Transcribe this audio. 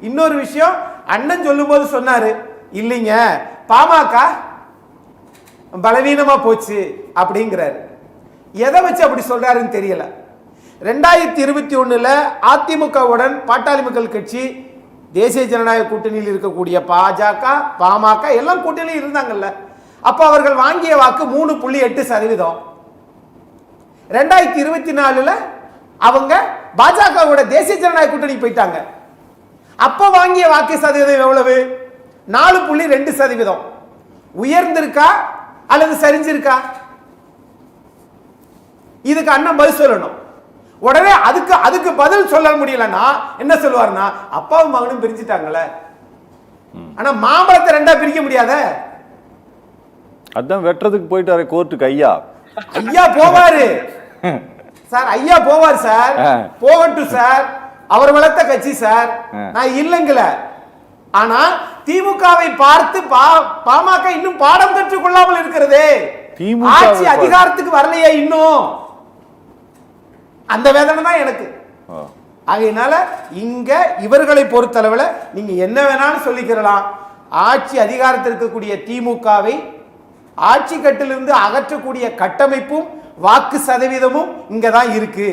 இன்னொரு விஷயம் அண்ணன் சொல்லும்போது சொன்னாரு, இல்லைங்க பாமக பலவீனமா போச்சு அப்படிங்கிறாரு. எதை வச்சு அப்படி சொல்றாருன்னு தெரியல. 2021 அதிமுகவுடன் பாட்டாளி மக்கள் கட்சி, தேசிய ஜனநாயக கூட்டணியில் இருக்கக்கூடிய பாஜக, பாமக எல்லாம் கூட்டணியில் இருந்தாங்கல்ல. அப்ப அவர்கள் வாங்கிய வாக்கு 3.8%. 2024 அவங்க பாஜகவோட தேசிய ஜனநாயக கூட்டணி போயிட்டாங்க. அப்ப வாங்கிய வாக்கு சதவீதம் எவ்வளவு? 4.2%. உயர்ந்திருக்கா அல்லது சரிஞ்சிருக்கா? இதுக்கு அண்ணன் பதில் சொல்லணும். உடனே அதுக்கு பதில் சொல்ல முடியலன்னா என்ன சொல்லுவாருன்னா, அப்பாவும் மகனும் பிரிஞ்சுட்டாங்கல்ல. ஆனா மாம்பழத்தை ரெண்டா பிரிக்க முடியாத. அதான் வெட்டுறதுக்கு போயிட்டாரு கோர்ட்டுக்கு. ஐயா போவாரு சார், ஐயா போவார் சார், போகட்டும் சார், அவர் வளர்த்த கட்சி சார், நான் இல்லைங்கல. ஆனா திமுகவை பார்த்து பாமக இன்னும் பாடம் கற்றுக் கொள்ளாமல் இருக்கிறது. ஆட்சி அதிகாரத்துக்கு வரலையே இன்னும், அந்த வேதனை தான் எனக்கு. ஆகையினால இங்க இவர்களை பொறுத்தளவுல நீங்க என்ன வேணாலும் சொல்லிக்கிறலாம். ஆட்சி அதிகாரத்தில் இருக்கக்கூடிய திமுகவை ஆட்சி கட்டிலிருந்து அகற்றக்கூடிய கட்டமைப்பும் வாக்கு சதவீதமும் இங்கதான் இருக்கு.